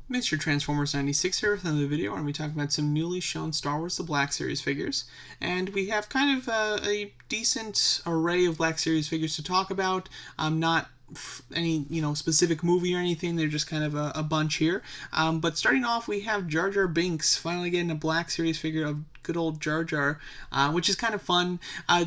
Mr. Transformers 96 here with another video, and we're talking about some newly shown Star Wars The Black Series figures. And we have kind of a decent array of Black Series figures to talk about. Not any specific movie or anything, they're just kind of a bunch here. But starting off, we have Jar Jar Binks finally getting a Black Series figure of good old Jar Jar, which is kind of fun.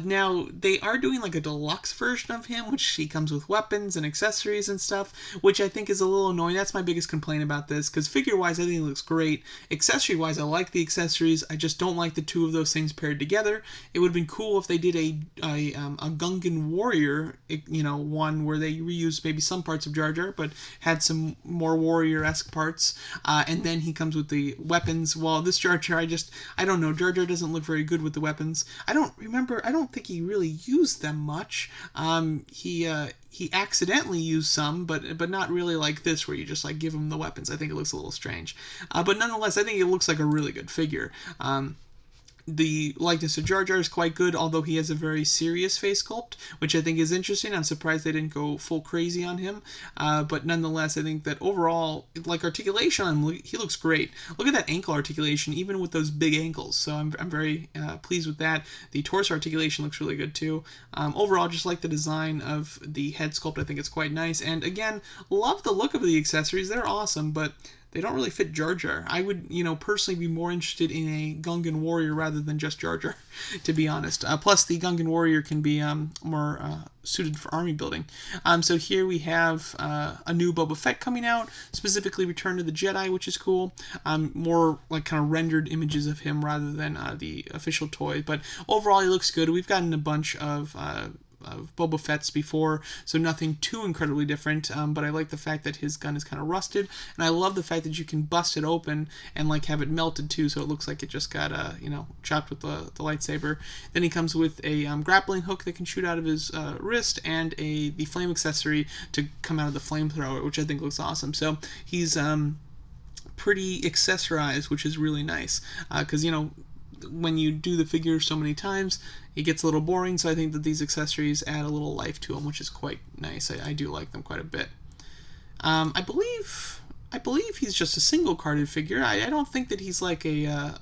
Now, they are doing like a deluxe version of him, which he comes with weapons and accessories and stuff, which I think is a little annoying. That's my biggest complaint about this, because figure-wise, I think it looks great. Accessory-wise, I like the accessories. I just don't like the two of those things paired together. It would have been cool if they did a Gungan Warrior, one where they reused maybe some parts of Jar Jar, but had some more warrior-esque parts, and then he comes with the weapons. Well, this Jar Jar, I don't know, Jar Jar doesn't look very good with the weapons. I don't think he really used them much. He accidentally used some, but not really like this, where you just like give him the weapons. I think it looks a little strange. But nonetheless, I think it looks like a really good figure. The likeness of Jar Jar is quite good, although he has a very serious face sculpt, which I think is interesting. I'm surprised they didn't go full crazy on him. But nonetheless, I think that overall, like articulation on him, he looks great. Look at that ankle articulation, even with those big ankles. So I'm very pleased with that. The torso articulation looks really good too. Overall, just like the design of the head sculpt, I think it's quite nice. And again, love the look of the accessories. They're awesome, but they don't really fit Jar Jar. I would, personally be more interested in a Gungan Warrior rather than just Jar Jar, to be honest. Plus, the Gungan Warrior can be more suited for army building. So here we have a new Boba Fett coming out, specifically Return to the Jedi, which is cool. More like kind of rendered images of him rather than the official toy. But overall, he looks good. We've gotten a bunch of Boba Fett's before, so nothing too incredibly different, but I like the fact that his gun is kind of rusted, and I love the fact that you can bust it open and like have it melted too, so it looks like it just got chopped with the lightsaber. Then he comes with a grappling hook that can shoot out of his wrist, and the flame accessory to come out of the flamethrower, which I think looks awesome. So he's pretty accessorized, which is really nice, because when you do the figure so many times, it gets a little boring, so I think that these accessories add a little life to them, which is quite nice. I do like them quite a bit. I believe he's just a single carded figure. I don't think that he's like a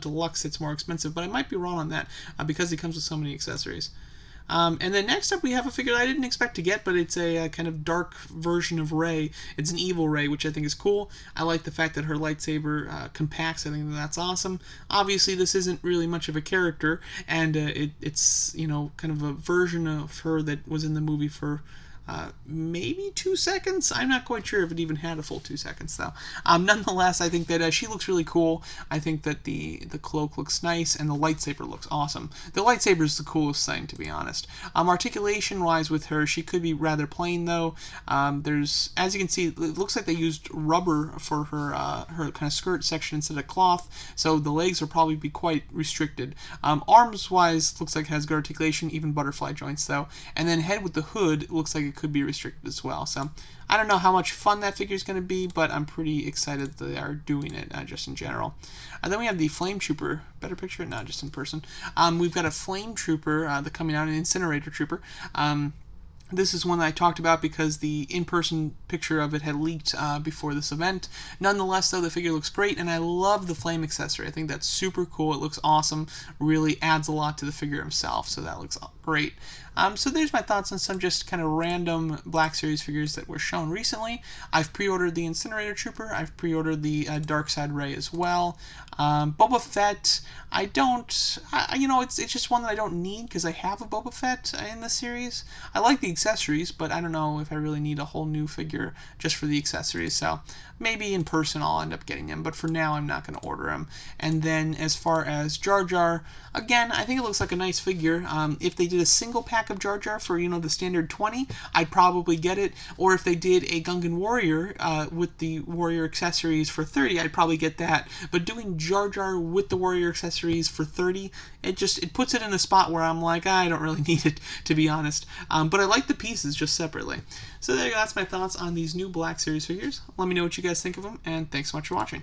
deluxe that's more expensive, but I might be wrong on that because he comes with so many accessories. And then next up we have a figure that I didn't expect to get, but it's a kind of dark version of Rey. It's an evil Rey, which I think is cool. I like the fact that her lightsaber compacts. I think that's awesome. Obviously, this isn't really much of a character, and it's kind of a version of her that was in the movie for maybe 2 seconds. I'm not quite sure if it even had a full 2 seconds, though. Nonetheless, I think that she looks really cool. I think that the cloak looks nice, and the lightsaber looks awesome. The lightsaber is the coolest thing, to be honest. Articulation-wise with her, she could be rather plain, though. There's, as you can see, it looks like they used rubber for her kind of skirt section instead of cloth, so the legs will probably be quite restricted. Arms-wise, looks like it has good articulation, even butterfly joints, though. And then head with the hood, it looks like it could be restricted as well. So I don't know how much fun that figure is going to be, but I'm pretty excited that they are doing it just in general. And then we have the Flame Trooper. Better picture it now, just in person. We've got a Flame Trooper that's coming out, an Incinerator Trooper. This is one that I talked about because the in-person picture of it had leaked before this event. Nonetheless, though, the figure looks great, and I love the flame accessory. I think that's super cool. It looks awesome. Really adds a lot to the figure himself, so that looks great. So there's my thoughts on some just kind of random Black Series figures that were shown recently. I've pre-ordered the Incinerator Trooper. I've pre-ordered the Darkside Rey as well. Boba Fett, it's just one that I don't need because I have a Boba Fett in the series. I like the accessories, but I don't know if I really need a whole new figure just for the accessories. So maybe in person I'll end up getting him, but for now I'm not going to order him. And then as far as Jar Jar, again, I think it looks like a nice figure. If they did a single pack of Jar Jar for, the standard 20, I'd probably get it. Or if they did a Gungan Warrior with the Warrior accessories for 30, I'd probably get that. But doing Jar Jar with the Warrior accessories for 30, it puts it in a spot where I'm like, I don't really need it, to be honest. But I like the pieces just separately. So there you go, that's my thoughts on these new Black Series figures. Let me know what you guys think of them, and thanks so much for watching.